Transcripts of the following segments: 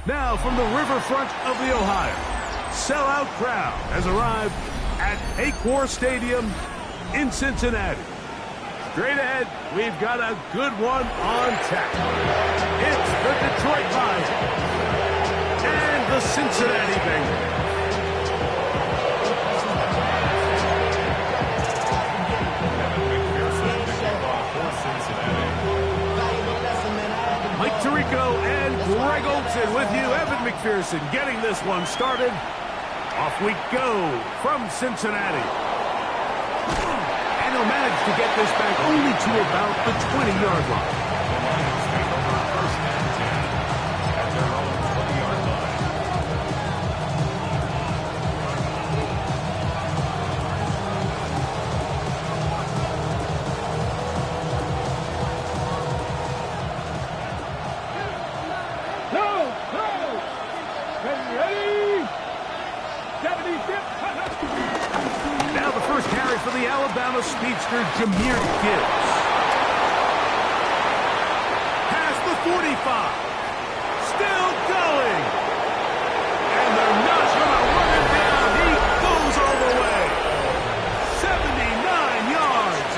Now from the riverfront of the Ohio, sellout crowd has arrived at Paycor Stadium in Cincinnati. Straight ahead, we've got a good one on tap. It's the Detroit Lions and the Cincinnati Bengals. Mike Tirico and Greg Olsen with you. Evan McPherson getting this one started. Off we go from Cincinnati. And he'll manage to get this back only to about the 20-yard line. Now the first carry for the Alabama speedster, Jahmyr Gibbs. Past the 45. Still going. And they're not going to run him down. He goes all the way. 79 yards.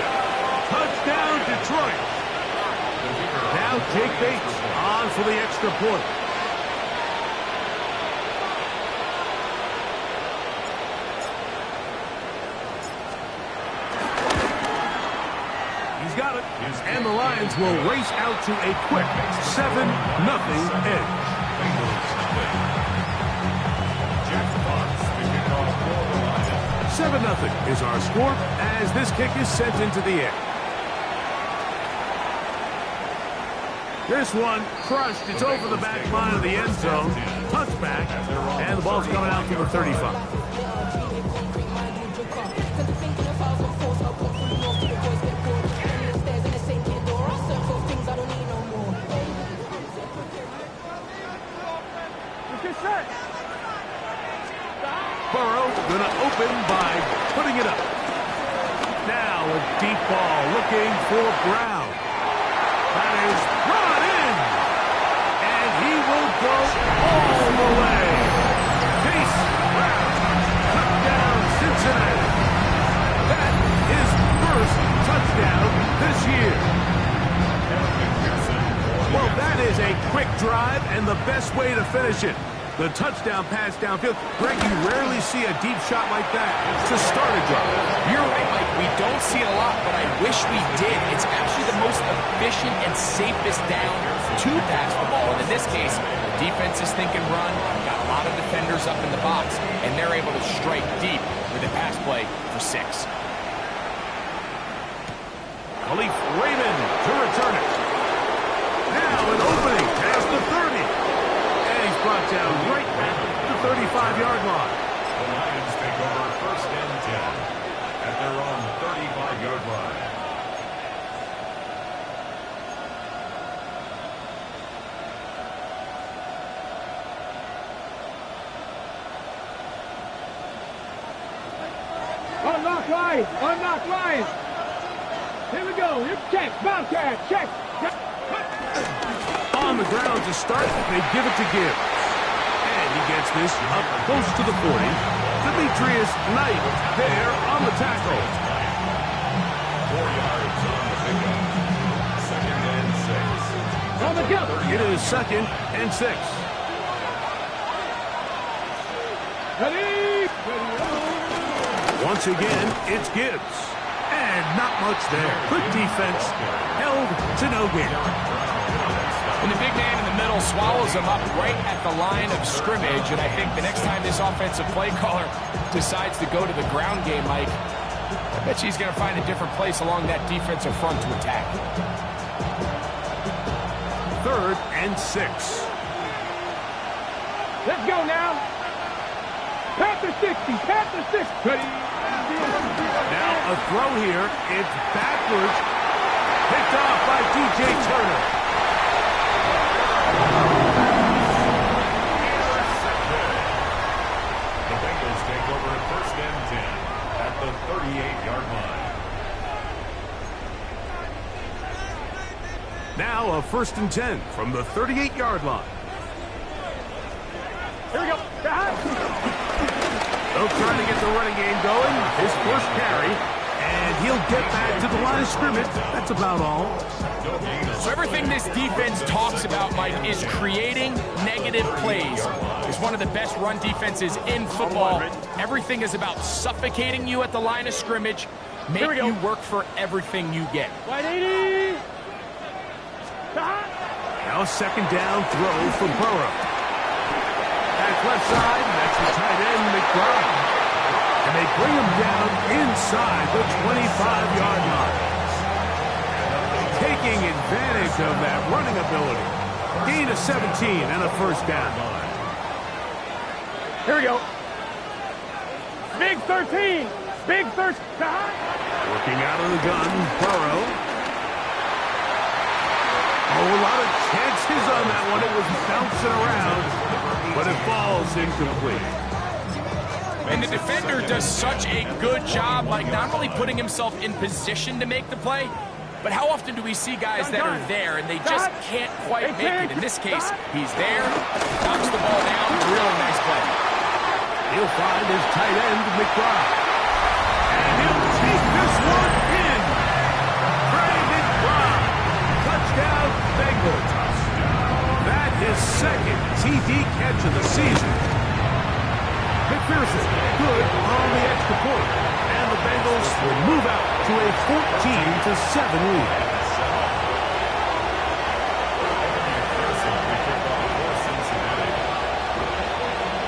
Touchdown, Detroit. Now Jake Bates on for the extra point. Got it. And the Lions will race out to a quick 7-0 edge. 7-0 is our score as this kick is sent into the air. This one crushed. It's over the back line of the end zone. Touchback. And the ball's coming out to the 35. Burrow going to open by putting it up. Now a deep ball looking for Brown. That is brought in. And he will go all the way. Chase Brown. Touchdown, Cincinnati. That is first touchdown this year. Well, that is a quick drive and the best way to finish it. The touchdown pass downfield. Greg, you rarely see a deep shot like that to start a drive. You're right, Mike. We don't see it a lot, but I wish we did. It's actually the most efficient and safest down to pass the ball. And in this case, the defense is thinking run. Got a lot of defenders up in the box, and they're able to strike deep with a pass play for 6. Khalif Raymond to return it. Now an opening past the 30. Brought down right at the 35-yard line. The Lions take over first and 10 at their own 35-yard line. Unlock line! Unlock line! Here we go. Here, check. Bobcat. Check. On the ground to start, they give it to Gibbs. And he gets this up close to the 40. Demetrius Knight there on the tackle. 4 yards on the pickup. Second and 6. On the go. It is second and 6. Ready? Once again, it's Gibbs. And not much there. Good defense. Held to no gain. And the big man in the middle swallows him up right at the line of scrimmage. And I think the next time this offensive play caller decides to go to the ground game, Mike, I bet he's going to find a different place along that defensive front to attack. 3rd and 6. Let's go now. Panther 60. Panther 60. Ready? Now a throw here. It's backwards. Picked off by DJ Turner. The Bengals take over first and 10 at the 38-yard line. Now a 1st and 10 from the 38-yard line. They'll try to get the running game going. His first carry. And he'll get back to the line of scrimmage. That's about all. So everything this defense talks about, Mike, is creating negative plays. It's one of the best run defenses in football. Everything is about suffocating you at the line of scrimmage, make you work for everything you get. 180. Now second down throw from Burrow. Back left side, that's the tight end, McBride. And they bring him down inside the 25-yard line. Taking advantage of that running ability. Gain of 17 and a first down. Here we go. Big 13. Big 13. Working out of the gun, Burrow. Oh, a lot of chances on that one. It was bouncing around, but it falls incomplete. And the defender does such a good job, like not only putting himself in position to make the play, but how often do we see guys that are there and they just can't quite make it? In this case, he's there, knocks the ball down, really nice play. He'll find his tight end, McBride. And he'll take this one in. Trey McBride. Touchdown, Bengals. That is second TD catch of the season. McPherson, good on the extra point. And the Bengals will move out to a 14-7 lead.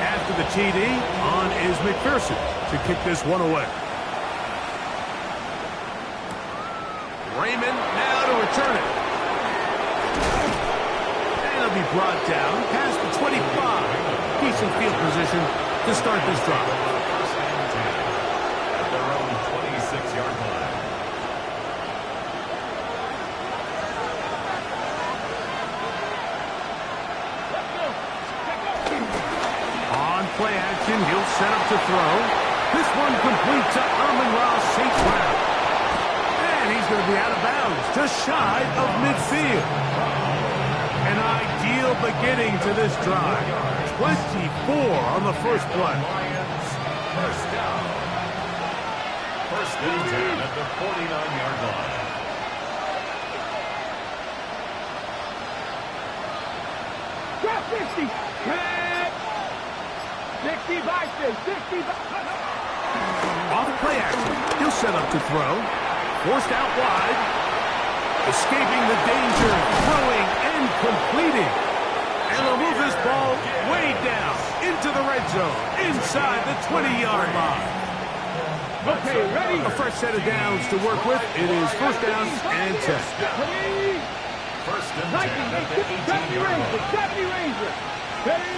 After the TD, on is McPherson to kick this one away. Raymond now to return it. And it'll be brought down past the 25. Decent field position to start this drive. First and 10 at their own 26-yard line. On play action, he'll set up to throw. This one complete to Amon-Ra St. Brown. And he's going to be out of bounds, just shy of midfield. An ideal beginning to this drive. 24 on the first play. First down. First and 10 at the 49-yard line. Drop 60. 60 by 60 by. Off play action, he'll set up to throw. Forced out wide. Escaping the danger, throwing and completing. And they'll move this ball way down into the red zone, inside the 20-yard line. Okay, ready? A fresh set of downs to work with. It is first down and 10. Ready? First and 10 Nike, at the 70 18-yard Ranger, line. 70 Ranger. Ready?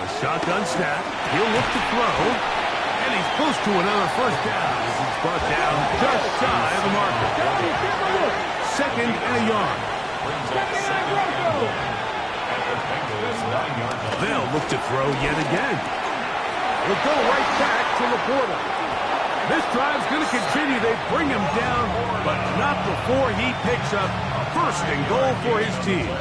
A shotgun snap. He'll look to throw. And he's close to another first down as he's brought down just shy of the marker. Second and a yard. Brings up second and 1 at the Bengals 9-yard line. They'll look to throw yet again. He'll go right back to Laporta. This drive's going to continue. They bring him down, but not before he picks up first and goal for his team.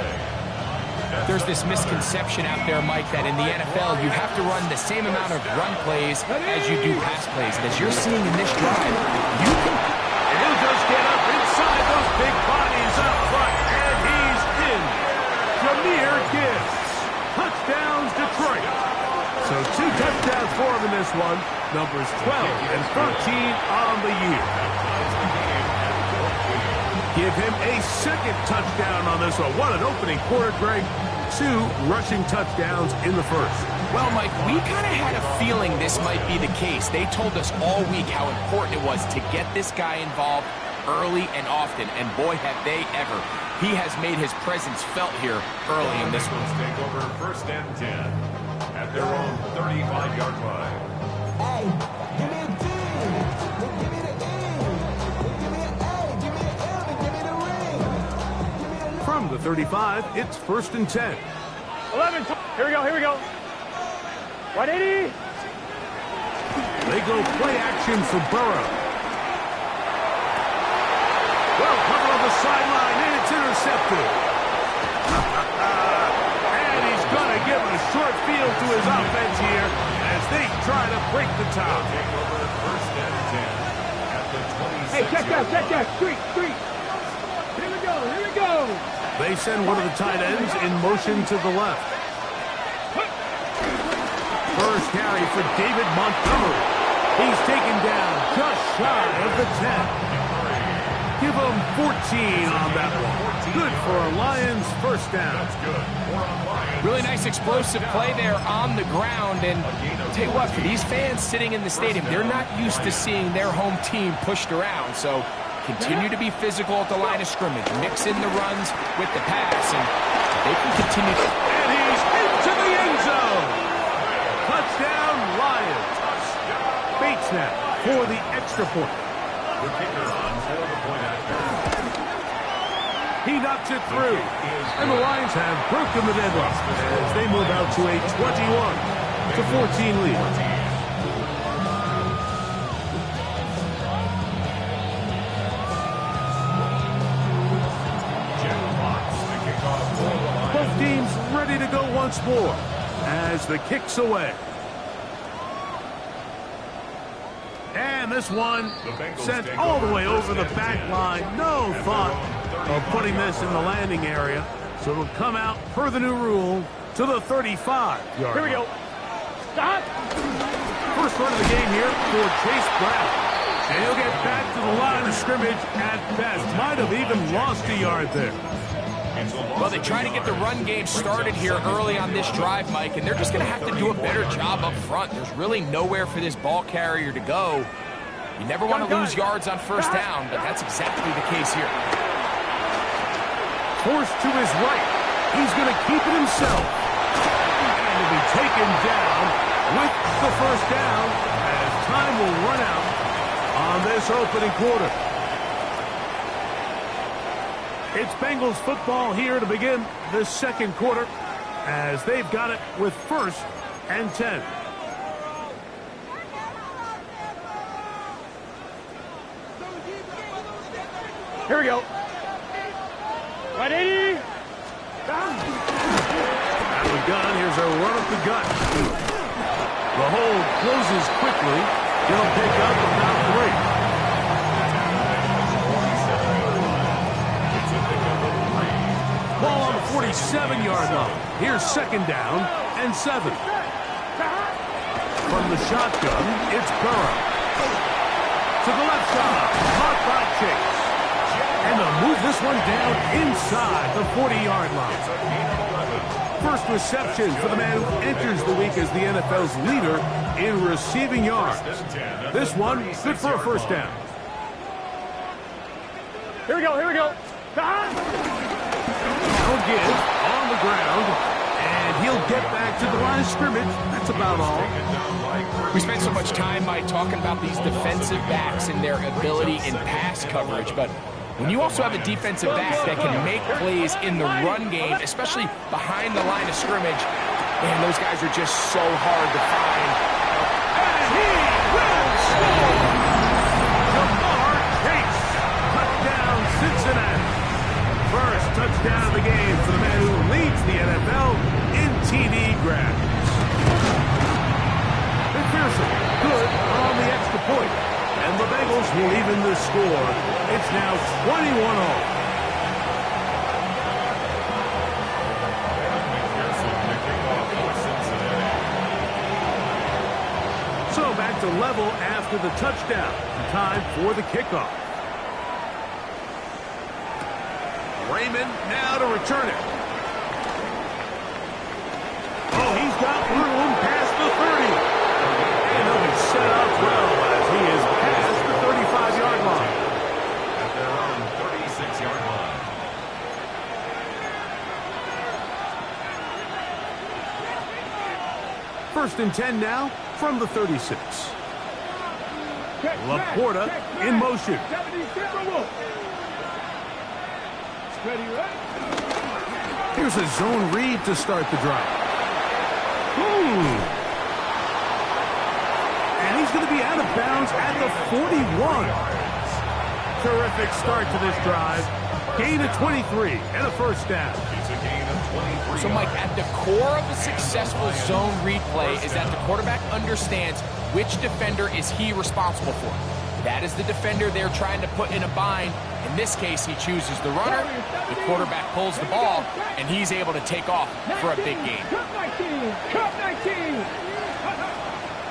There's this misconception out there, Mike, that in the NFL you have to run the same amount of run plays as you do pass plays. And as you're seeing in this drive, you can... And he'll just get up inside those big bodies up front, and he's in. Jahmyr Gibbs. Touchdowns, Detroit. So 2 touchdowns for him in this one. Numbers 12 and 13 on the year. Give him a second touchdown on this one. What an opening quarter, Greg. 2 rushing touchdowns in the first. Well, Mike, we kind of had a feeling this might be the case. They told us all week how important it was to get this guy involved early and often. And boy, have they ever. He has made his presence felt here early in this one. Bengals take over first and 10 at their own 35-yard line. Hey, give me a D. Give me the E. Give me an A. Give me an M. And give me the ring. Give me the... From the 35, it's first and 10. 11. Here we go. Here we go. 180. They go play action for Burrow. Well, cover on the sideline, and it's intercepted. And he's going to give a short field appeal to his offense here as they try to break the tie. Take over first and 10 at the 26. Hey, check that. Street. Here we go. They send one of the tight ends in motion to the left. First carry for David Montgomery. He's taken down just shy of the 10. Give him 14 on that one. Good for a Lions first down. Really nice explosive play there on the ground. And I'll tell you what, for these fans sitting in the stadium, they're not used to seeing their home team pushed around. So continue to be physical at the line of scrimmage. Mix in the runs with the pass, and they can continue. And he's into the end zone. Touchdown, Lions. Bates now for the extra point. The kicker on for the point after. He knocks it through. And the Lions have broken the deadlock as they move out to a 21-14 lead. Both teams ready to go once more as the kick's away. And this one sent all the way over the back line. No thought of putting this in the landing area. So it'll come out per the new rule to the 35-yard. Here we go. Stop. First run of the game here for Chase Brown. And he'll get back to the line of scrimmage at best. Might have even lost a yard there. Well, they try to get the run game started here early on this drive, Mike, and they're just going to have to do a better job up front. There's really nowhere for this ball carrier to go. You never want to lose yards on first down, but that's exactly the case here. Forced to his right. He's going to keep it himself. And he'll be taken down with the first down as time will run out on this opening quarter. It's Bengals football here to begin this second quarter as they've got it with first and 10. Here we go. 180. Out of the gun, here's a run up the gut. The hold closes quickly. He'll pick up about 3. Ball on the 47-yard line. Here's second down and 7. From the shotgun, it's Burrow. To the left side, caught by Chase. And they'll move this one down inside the 40-yard line. First reception for the man who enters the week as the NFL's leader in receiving yards. This one, good for a first down. Here we go. He'll give on the ground, and he'll get back to the line of scrimmage. That's about all. We spent so much time, Mike, talking about these defensive backs and their ability in pass coverage, but when you also have a defensive back that can make plays in the run game, especially behind the line of scrimmage, man, those guys are just so hard to find. And he will score! Jamar Chase, touchdown Cincinnati. First touchdown of the game for the man who leads the NFL in TD grabs. McPherson, good on the extra point. And the Bengals will even the score. It's now 21-all. So back to level after the touchdown. Time for the kickoff. Raymond now to return it. Oh, he's got room past the 30. And he'll be set up well as he is past the 35-yard line. At their own 36-yard line. First and 10 now from the 36. Laporta in motion. Here's a zone read to start the drive. And he's going to be out of bounds at the 41. Terrific start to this drive. Gain of 23 and a first down. It's a gain of 23. So, Mike, at the core of a successful zone read play is that the quarterback understands which defender is he responsible for. That is the defender they're trying to put in a bind. In this case, he chooses the runner, the quarterback pulls the ball, and he's able to take off for a big gain. Cut 19! Cut 19!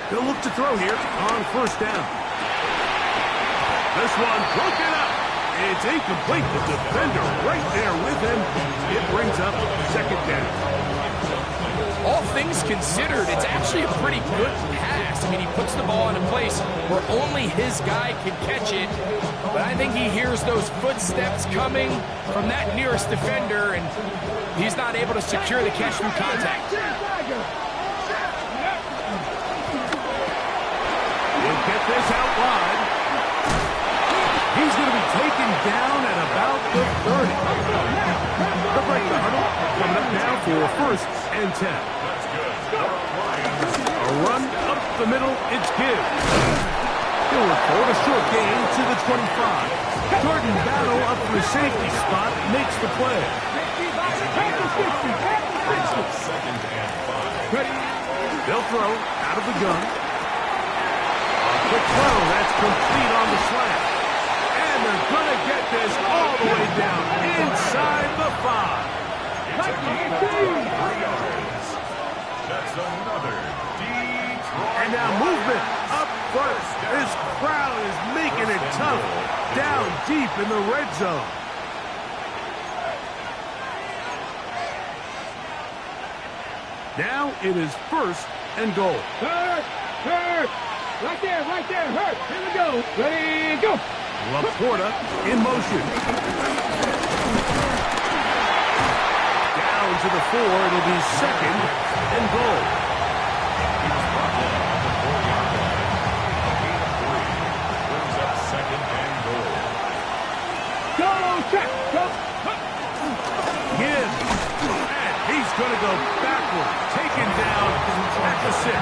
He'll look to throw here on first down. This one broken up. It's incomplete. The defender right there with him. It brings up second down. All things considered, it's actually a pretty good pass. I mean, he puts the ball in a place where only his guy can catch it. But I think he hears those footsteps coming from that nearest defender, and he's not able to secure the catch through contact. He'll get this out wide. He's going to be taken down at about the 30. They'll break the huddle. Coming up now for first and 10. That's good. A run up the middle. It's Gibbs. He'll record a short gain to the 25. Jordan Battle up the safety spot makes the play. Second and 5. They'll throw out of the gun. A quick throw. That's complete on the slant. And they're going to get this all the way down inside the 5. It's a gain of 3 yards. That's another Detroit. And now movement up first. This crowd is making it tough down deep in the red zone. Now it is first and goal. Hurt! Hurt! Right there, hurt! Here we go! Ready, go! Laporta in motion. Down to the 4. It'll be second and goal. He's brought down at the 4-yard line. A gain of 3. Brings up second and goal. Go, check! Go! Gibbs. And he's going to go backward. Taken down at the 6.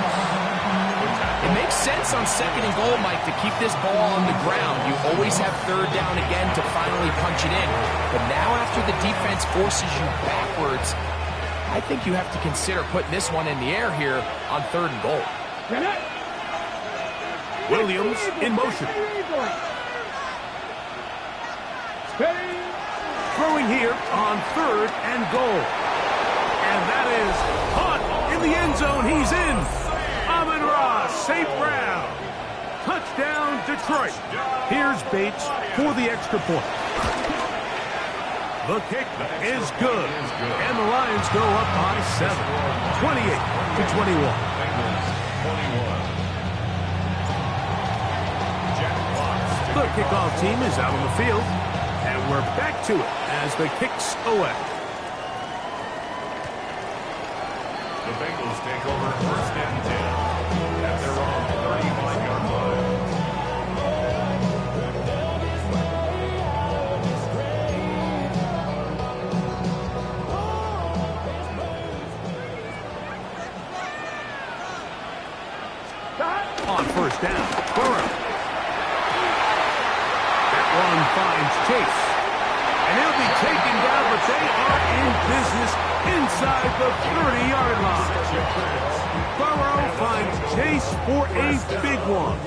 It makes sense on second and goal, Mike, to keep this ball on the ground. You always have third down again to finally punch it in. But now after the defense forces you backwards, I think you have to consider putting this one in the air here on third and goal. Williams in motion. Throwing here on third and goal. And that is caught in the end zone. He's in. Amon-Ra St. Brown. Touchdown, Detroit. Here's Bates for the extra point. The kick is good. And the Lions go up by 7. 28-21. Bengals 21. Jack Fox. The kickoff team is out on the field. And we're back to it as the kick's away. The Bengals take over first and 10 at their own 35-yard line. On first down, Burrow. That one finds Chase. And he'll be taken down, but they are in business inside the 30-yard line. Burrow finds Chase for a big one.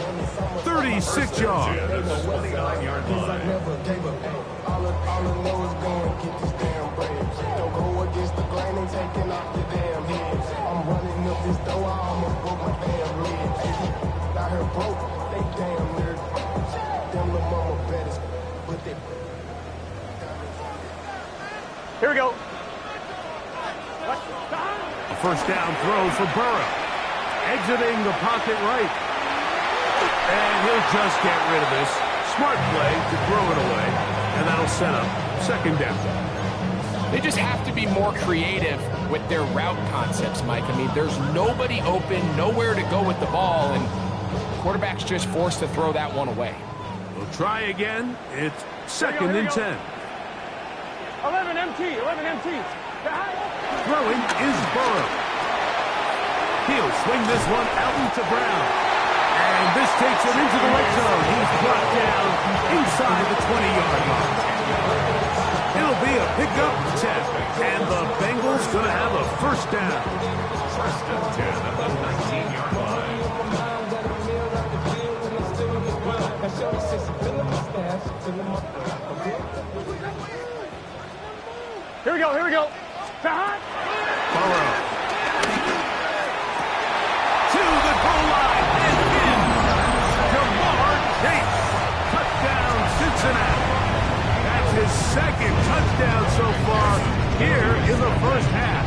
36 yards. The 29-yard line. All I know is go and get this damn bread. Don't go against the grain and taking off your damn head. I'm running up this door, I almost broke my damn leg. Got her broke, they damn nerd. Them little mama betters, but they... Here we go. A first down throw for Burrow. Exiting the pocket right. And he'll just get rid of this. Smart play to throw it away. And that'll set up second down. They just have to be more creative with their route concepts, Mike. I mean, there's nobody open, nowhere to go with the ball, and quarterback's just forced to throw that one away. We'll try again. It's second and 10. 11 MT. Throwing is Burrow. He'll swing this one out into Brown. And this takes him into the red zone. He's brought down inside the 20-yard line. up 10. And the Bengals going to have a first down. First and 10 at the 19-yard line. Here we go, here we go. Behind. Burrow. To the goal line and in. Jamar Chase. Touchdown, Cincinnati. That's his second touchdown so far here in the first half.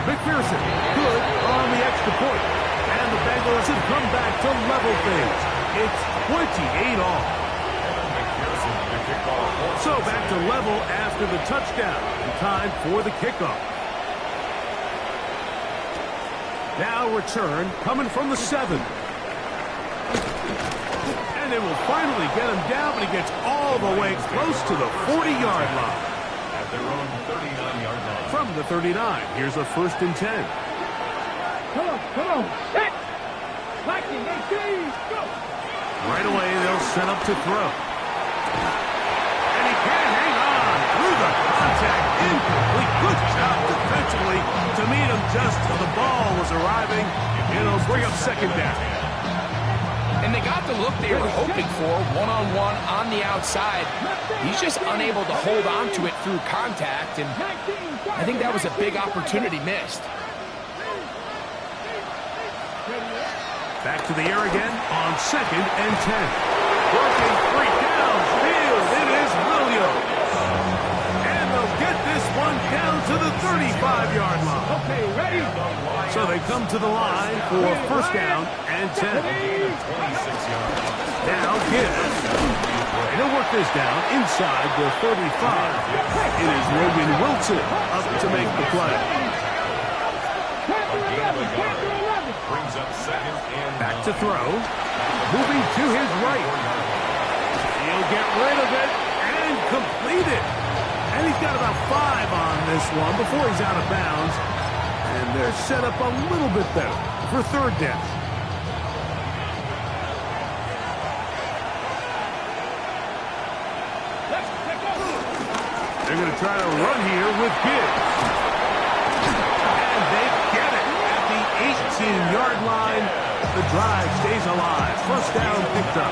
McPherson, good on the extra point. And the Bengals have come back to level things. It's 28 all. So back to level after the touchdown. And time for the kickoff. Now return coming from the 7. And they will finally get him down, but he gets all the way close to the 40-yard line. At their own 39-yard line. From the 39, here's a first and 10. Come on. Set. Lightning, go. Right away, they'll set up to throw. And he can't hang on through the contact. Incomplete. Good job defensively to meet him just as the ball was arriving. It'll bring up second down. And they got the look they were hoping for, one-on-one on the outside. He's just unable to hold on to it through contact, and I think that was a big opportunity missed. Back to the air again on second and 10. Working free downfield. It is Williams. And they'll get this one down to the 35-yard line. Okay, ready? So they come to the line for first down and 10. Now Gibbs. And he'll work this down inside the 35. It is Logan Wilson up to make the play. Brings up second and Back to throw. Moving to his right. He'll get rid of it and complete it. And he's got about 5 on this one before he's out of bounds. And they're set up a little bit better for third down. They're going to try to run here with Gibbs. And they get it at the 18-yard line. The drive stays alive. First down picked up.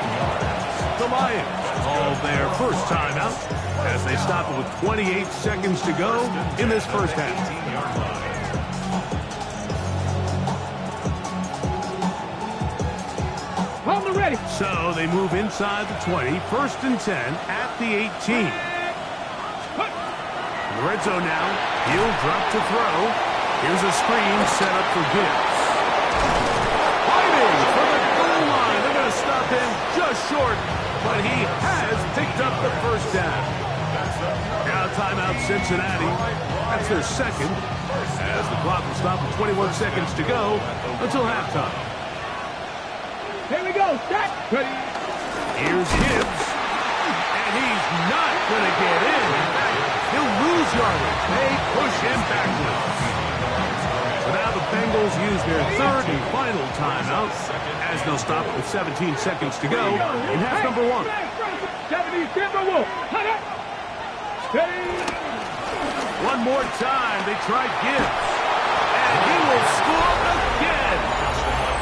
The Lions call their first timeout as they stop it with 28 seconds to go in this first half. On the ready. So they move inside the 20. First and 10 at the 18. In the red zone now. He'll drop to throw. Here's a screen set up for Gibbs. Fighting for the goal line. They're going to stop him just short, but he has picked up the first down. Now timeout Cincinnati. That's their second, as the clock will stop with 21 seconds to go until halftime. Here we go. Set. Ready. Here's Gibbs, and he's not going to get in. He'll lose yardage. They push him backwards. So now the Bengals use their third and final timeout as they'll stop with 17 seconds to go in half number 1. 70 Timberwolves. Steady. One more time, they try Gibbs. And he will score again.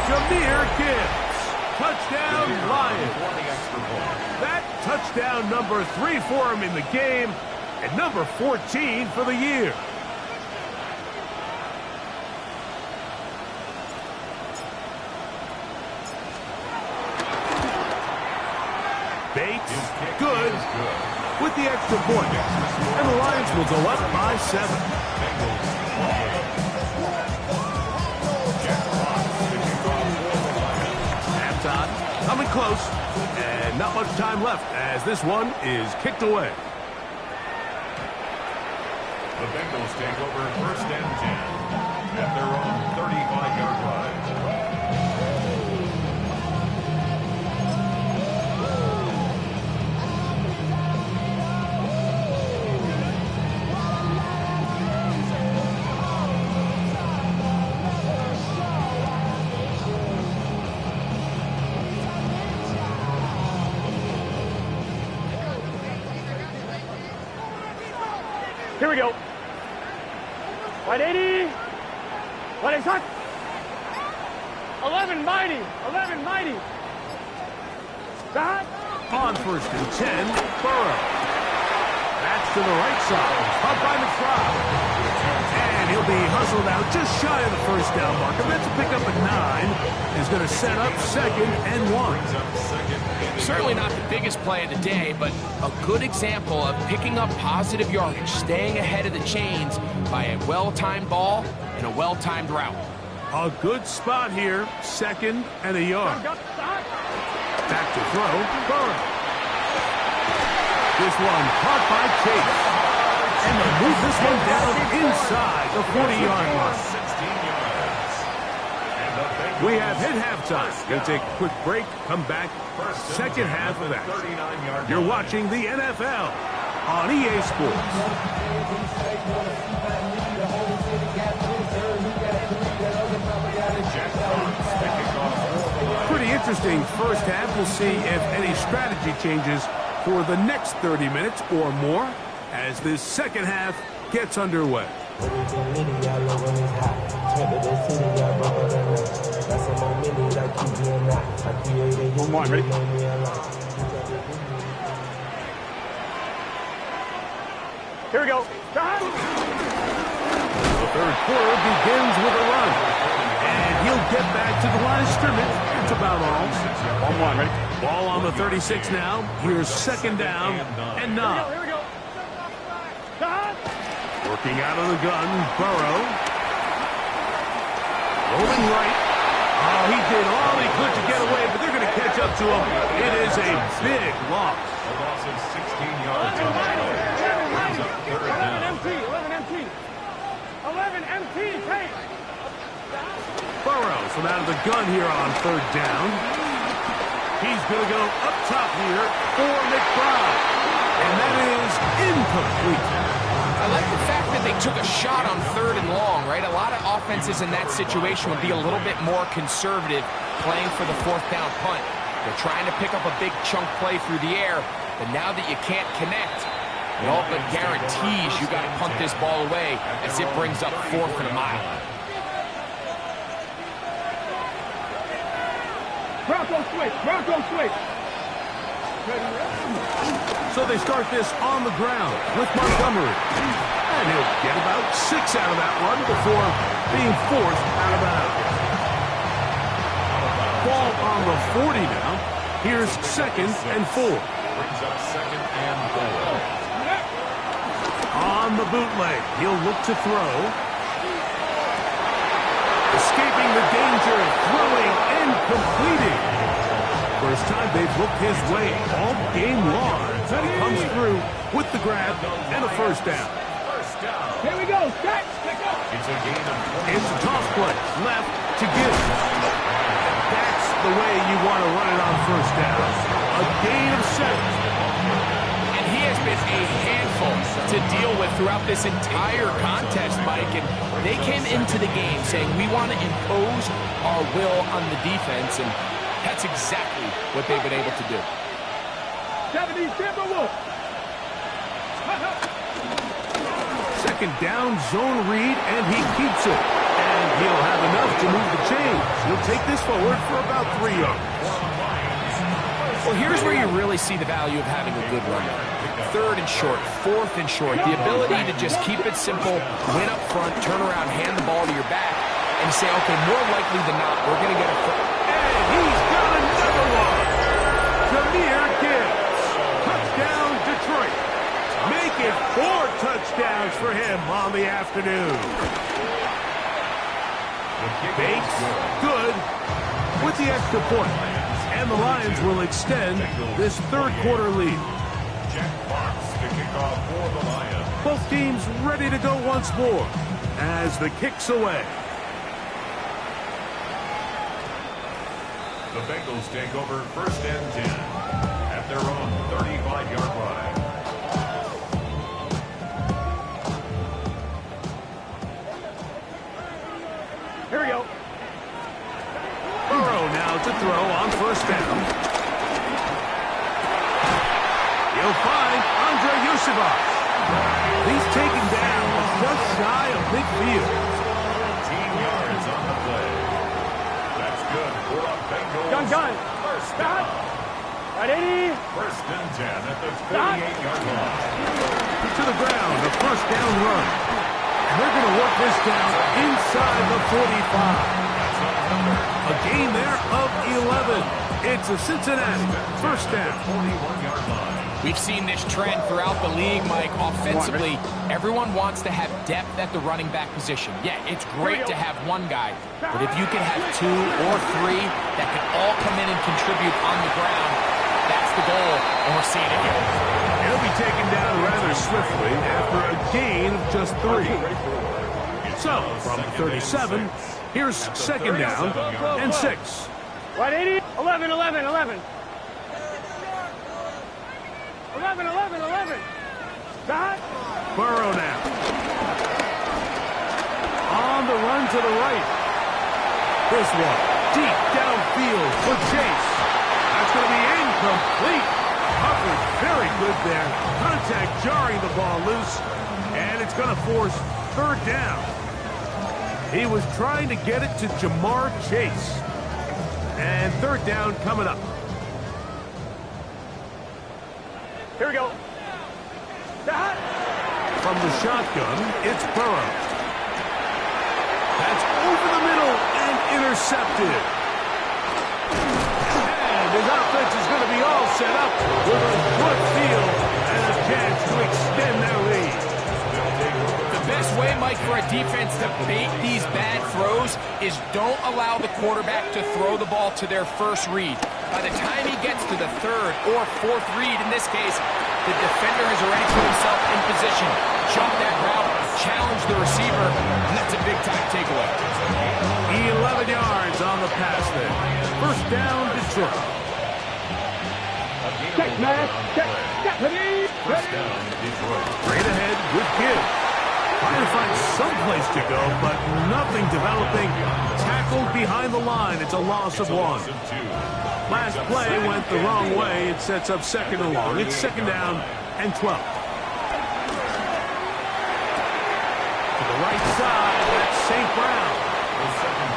Jahmyr Gibbs. Touchdown, Lions. That touchdown number 3 for him in the game, and number 14 for the year. Bates, good, with the extra point. And the Lions will go up by 7. Halftime, coming close, and not much time left as this one is kicked away. The Bengals take over first and 10 at their own 35-yard line. Here we go. 180. 180 shot. 11 mighty. 11 mighty. Shot. On 1st and 10, Burrow. That's to the right side. Up by McBride. And he'll be hustled out just shy of the 1st down marker. That's a pickup at 9. Is going to set up 2nd and 1. Certainly not the biggest play of the day, but a good example of picking up positive yardage, staying ahead of the chains by a well-timed ball and a well-timed route. A good spot here. 2nd and a yard. Back to throw. Burrow. This one caught by Chase. And they'll move this one down inside the 40-yard line. 16 yards. And the Bengals We have hit halftime. We'll take a quick break, come back, second half of that. 39-yard You're line. watching the NFL on EA Sports. Jack Fox picking off. Pretty interesting first half. We'll see if any strategy changes for the next 30 minutes or more as this second half gets underway. Come on, ready? Here we go. Shot. The third quarter begins with a run. And he'll get back to the line of scrimmage. That's about all. 1-1, ready? Ball on the 36 now. Here's 2nd down and 9. Here we go. Shot. Working out of the gun, Burrow. Rolling right. Oh, he did all he could to get away, but they're going to catch up to him. It is a big loss. A loss of 16 yards on the play. Brings up 3rd 11 down. MT. 11 MT. 11 MT. Take. Burrow from out of the gun here on 3rd down. He's going to go up top here for McBride. And that is incomplete. I like the fact that they took a shot on 3rd and long, right? A lot of offenses in that situation would be a little bit more conservative playing for the 4th down punt. They're trying to pick up a big chunk play through the air, but now that you can't connect, it all but guarantees you got to punt this ball away as it brings up 4th and a mile. Bronco switch. Bronco switch. So they start this on the ground with Montgomery. And he'll get about 6 out of that one before being forced out of bounds. Ball on the 40 now. Here's 2nd and 4. Brings up 2nd and 4. On the bootleg, he'll look to throw. Escaping the danger, throwing and completing. First time they've looked his way all game long. And he comes through with the grab and a 1st down. First down. Here we go. Stretch. Pick up. It's a gain of 20. It's a toss play, left to give. That's the way you want to run it on 1st down. A gain of 7. And he has been a handful to deal with throughout this entire contest, Mike. And they came into the game saying, we want to impose our will on the defense, and that's exactly what they've been able to do. 70 Timberwolves. 2nd down, zone read, and he keeps it. And he'll have enough to move the chains. He'll take this forward for about 3 yards. Well, here's where you really see the value of having a good runner. 3rd and short, 4th and short. The ability to just keep it simple, win up front, turn around, hand the ball to your back, and say, okay, more likely than not, we're going to get a first. And he's got another one. Jahmyr Gibbs. Touchdown, Detroit. Make it 4 touchdowns for him on the afternoon. Bates, good, with the extra point. And the Lions will extend this 3rd quarter lead. Jack Fox to kick off for the Lions. Both teams ready to go once more as the kick's away. The Bengals take over 1st and 10 at their own 35-yard line. Here we go. Burrow now to throw on 1st down. He'll find Andre Yusufov. He's taken down just shy of midfield. 14 yards on the play. That's good for a Bengals Gun. first down. Ready? First and 10 at the 48-yard line. To the ground, a first down run. And they're going to work this down inside the 45. A gain there of 11. It's a Cincinnati first down. 41-yard line. We've seen this trend throughout the league, Mike. Offensively, everyone wants to have depth at the running back position. Yeah, it's great to have one guy, but if you can have two or three that can all come in and contribute on the ground, that's the goal, and we're seeing it here. He'll be taken down rather swiftly after a gain of just 3. So, from 37, here's second down and 6. 180. 11. 11. Stop. Burrow now. On the run to the right. This one, deep downfield for Chase. That's going to be incomplete. Hubbard, very good there. Contact jarring the ball loose, and it's going to force third down. He was trying to get it to Jamar Chase. And third down coming up. Here we go. Stop. From the shotgun, it's Burrow. That's over the middle and intercepted. And his offense is going to be all set up with a good field and a chance to extend their lead. The best way, Mike, for a defense to bait these bad throws is don't allow the quarterback to throw the ball to their first read. By the time he gets to the third or fourth read, in this case, the defender has already put himself in position, jumped that route, challenged the receiver, and that's a big-time takeaway. 11 yards on the pass there. First down, Detroit. Check, man. Check. Ready. First down, Detroit. Straight ahead with Gibbs. Trying to find some place to go, but nothing developing. Tackled behind the line. It's a loss of 1. Last play went the wrong way. It sets up second and long. It's second down and 12. To the right side, that's St. Brown.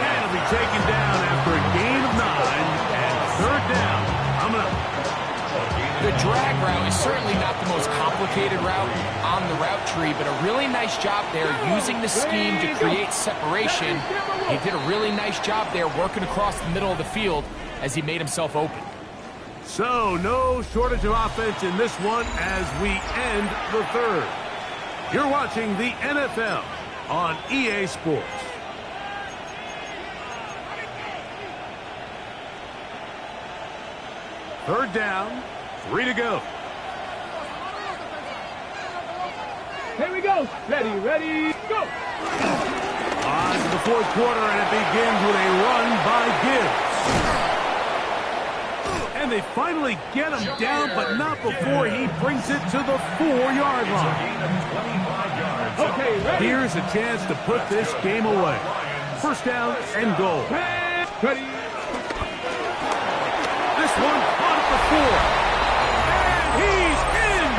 And he'll be taken down after a gain of 9 and third down. Coming up. The drag route is certainly not the most complicated route on the route tree, but a really nice job there using the scheme to create separation. He did a really nice job there working across the middle of the field as he made himself open. So, no shortage of offense in this one as we end the third. You're watching the NFL on EA Sports. Third down, 3 to go. Here we go. Ready, go. On to the fourth quarter, and it begins with a run by Gibbs. And they finally get him down, but not before he brings it to the 4-yard line. Okay, ready. Here's a chance to put this game away. First down and goal. Ready. This one caught at the 4. And he's in!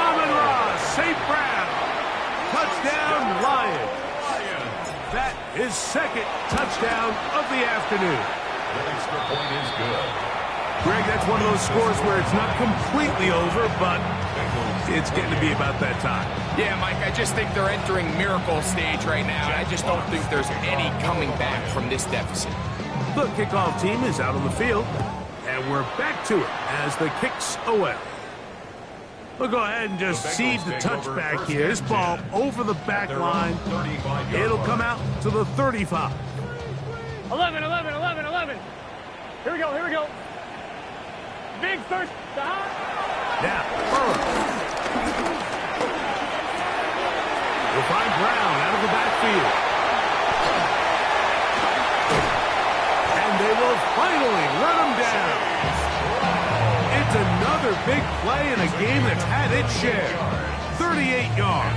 Amon-Ra, St. Brown. Touchdown, Lions. That is second touchdown of the afternoon. The extra point is good. Greg, that's one of those scores where it's not completely over, but it's getting to be about that time. Yeah, Mike, I just think they're entering miracle stage right now. I just don't think there's any coming back from this deficit. The kickoff team is out on the field, and we're back to it as the kicks away. We'll go ahead and just cede the touchback here. This ball over the back line. It'll come out to the 35. 11. Here we go. Big first. Stop. Now, Burrow. We'll find Brown out of the backfield. And they will finally run him down. It's another big play in a game that's had its share. 38 yards.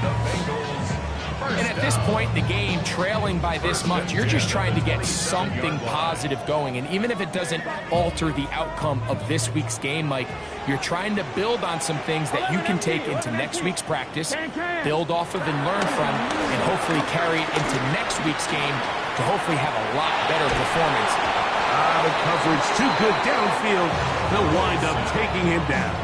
And at this point, the game trailing by this much, you're just trying to get something positive going. And even if it doesn't alter the outcome of this week's game, Mike, you're trying to build on some things that you can take into next week's practice, build off of and learn from, and hopefully carry it into next week's game to hopefully have a lot better performance. The coverage too good downfield. They'll wind up taking him down.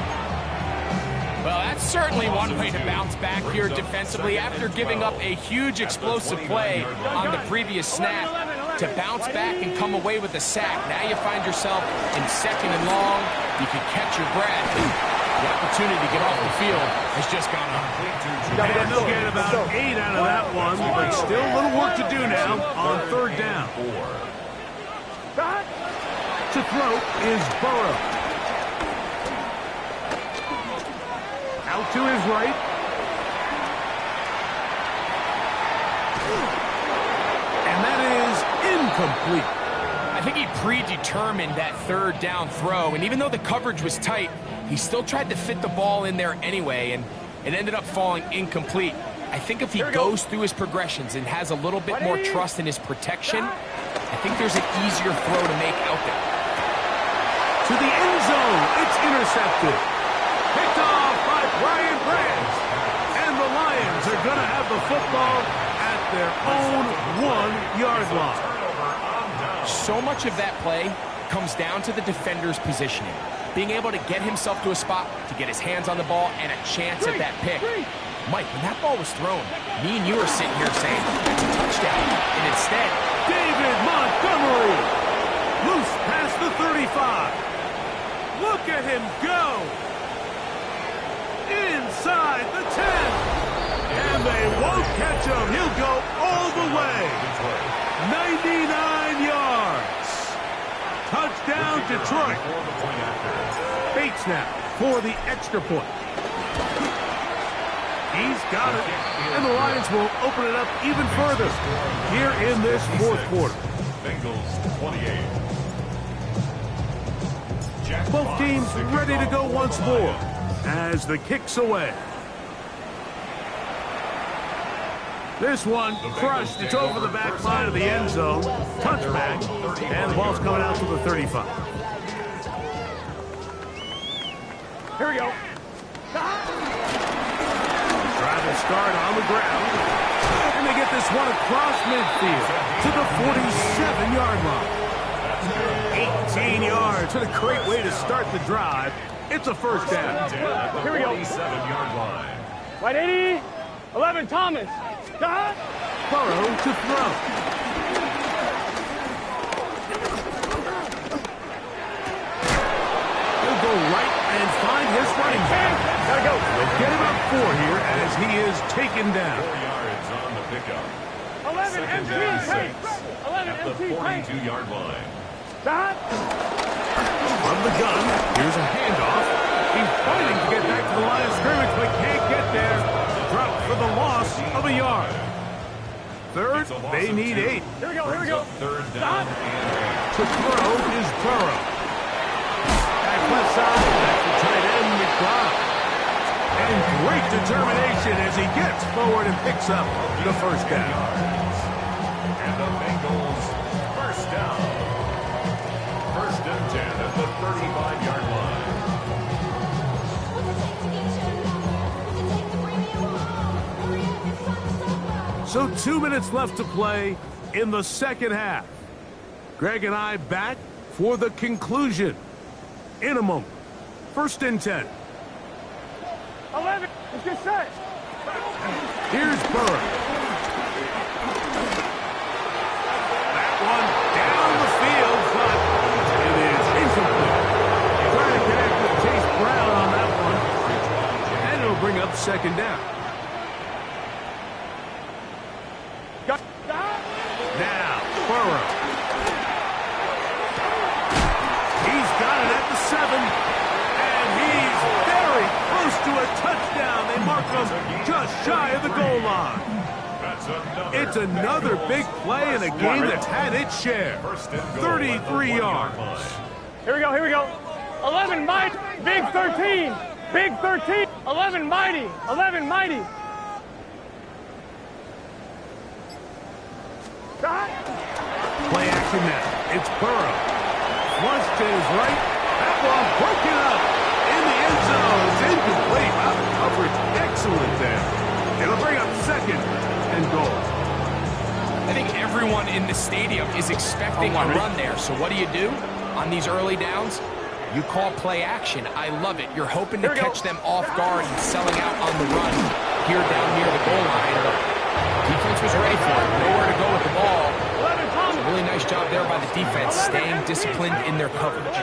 Well, that's certainly one way to bounce back here defensively after giving up a huge explosive play on the previous snap. To bounce back and come away with a sack. Now you find yourself in 2nd and long. You can catch your breath. The opportunity to get off the field has just gone up. And they'll get about 8 out of that one, but still a little work to do now on 3rd down. To throw is Burrow. Out to his right. And that is incomplete. I think he predetermined that 3rd down throw, and even though the coverage was tight, he still tried to fit the ball in there anyway, and it ended up falling incomplete. I think if he goes through his progressions and has a little bit more trust in his protection, I think there's an easier throw to make out there. To the end zone, it's intercepted. Picked off by Brian Branch. And the Lions are going to have the football at their own 1-yard line. So much of that play comes down to the defender's positioning. Being able to get himself to a spot, to get his hands on the ball, and a chance at that pick. Mike, when that ball was thrown, me and you were sitting here saying, that's a touchdown. And instead, David Montgomery, loose past the 35. Look at him go. Inside the 10. And they won't catch him. He'll go all the way. 99 yards. Touchdown, Detroit. Bates now for the extra point. He's got it. And the Lions will open it up even further here in this 4th quarter. Bengals 28. Both teams ready to go once more as the kick's away. This one crushed. It's over the back line of the end zone. Touchback. And the ball's coming out to the 35. Here we go. Try to start on the ground. And they get this one across midfield to the 47-yard line. 18 yards. What a great way to start the drive. It's a 1st down. Here we go. 47-yard line. Right 80. 11, Thomas. Burrow to throw. He'll go right and find his running back. Gotta go. They'll get him up 4 here as he is taken down. 4 yards on the pickup. 11, 2nd MT, down, tank. 6 11, at the MT, tank. 42-yard line. From the gun, here's a handoff. He's fighting to get back to the line of scrimmage, but can't get there. Dropped for the loss of a yard. 3rd, they need 8. Here we go, here we go. 3rd down and To throw is Burrow. Back left side, back to tight end McBride. And great determination as he gets forward and picks up the 1st down. And the Bengals 1st down. 1st and 10 at the 35-yard line. So 2 minutes left to play in the 2nd half. Greg and I back for the conclusion in a moment. 1st and 10. 11, it's good set. Here's Burrow. That one down the field, but it is incomplete. Trying to connect with Chase Brown on that one. And it'll bring up 2nd down. Now, Burrow. He's got it at the 7. And he's very close to a touchdown. They mark him just shy of the goal line. It's another big play in a game that's had its share. 33 yards. Here we go, here we go. 11, mighty. Big 13. Big 13. 11, mighty. 11, mighty. Play action now. It's Burrow. Flushed to his right. That ball broken up in the end zone. It's incomplete. Wow, coverage excellent there. It'll bring up second and goal. I think everyone in the stadium is expecting a run there. So what do? On these early downs? You call play action. I love it. You're hoping to catch them off guard and selling out on the run here down near the goal line. Defense was ready for it. Nowhere to go with the ball. So really nice job there by the defense, staying disciplined in their coverage.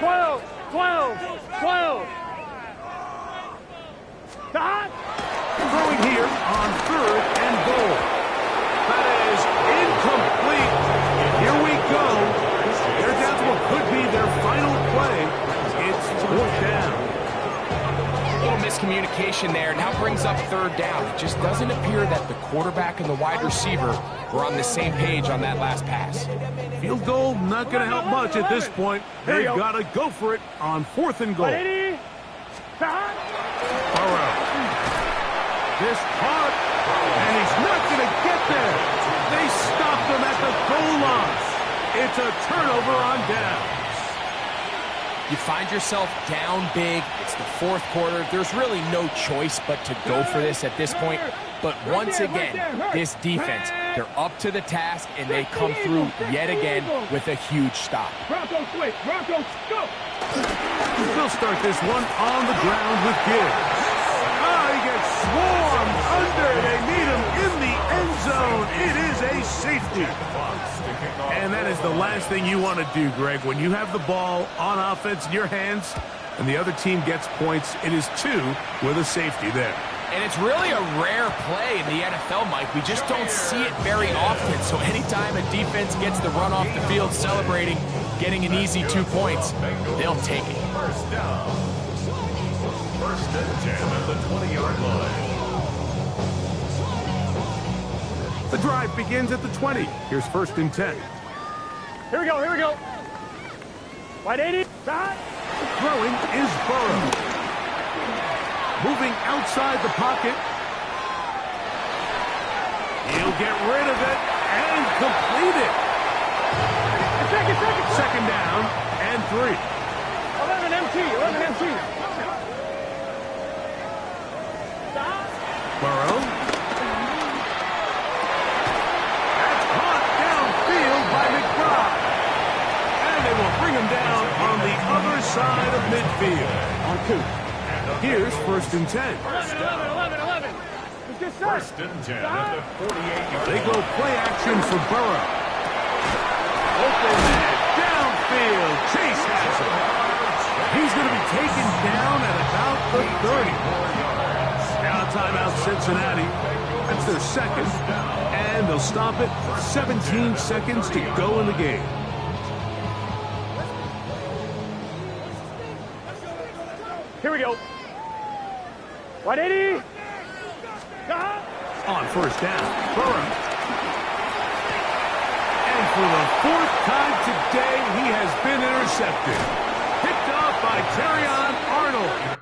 12, 12, 12. Throwing here on third and goal. That is incomplete. Here we go. They're down to what could be their final play. It's fourth down. A little miscommunication there. Now brings up third down. It just doesn't appear that the quarterback and the wide receiver were on the same page on that last pass. Field goal not going to help much at this point. They've got to go for it on fourth and goal. Burrow. This hard, and he's not going to get there. They stopped him at the goal line. It's a turnover on downs. You find yourself down big. It's the fourth quarter. There's really no choice but to go for this at this point. But once again, this defense, they're up to the task, and they come through yet again with a huge stop. Broncos switch. Broncos go. They'll start this one on the ground with Gibbs. He gets swarmed under. They need him in the end zone. It is a safety. And that is the last thing you want to do, Greg. When you have the ball on offense in your hands and the other team gets points, it is 2 with a safety there. And it's really a rare play in the NFL, Mike. We just don't see it very often. So anytime a defense gets the run off the field celebrating, getting an easy 2 points, they'll take it. First down. First and 10 at the 20-yard line. The drive begins at the 20. Here's first and 10. Here we go. Here we go. Wide 80. Throwing is Burrow. Moving outside the pocket. He'll get rid of it and complete it. Second down and 3. 11 MT. Burrow. That's caught downfield by McBride. And they will bring him down on the other side of midfield. On 2. Here's first and 10. 11. First and 10 at the 48-yard line. They go play action for Burrow. Open man, downfield. Chase has him. He's going to be taken down at about the 30. Now timeout Cincinnati. That's their second. And they'll stop it. 17 seconds to go in the game. Here we go. 180. On first down, Burrow. And for the 4th time today, he has been intercepted. Picked off by Terrion Arnold.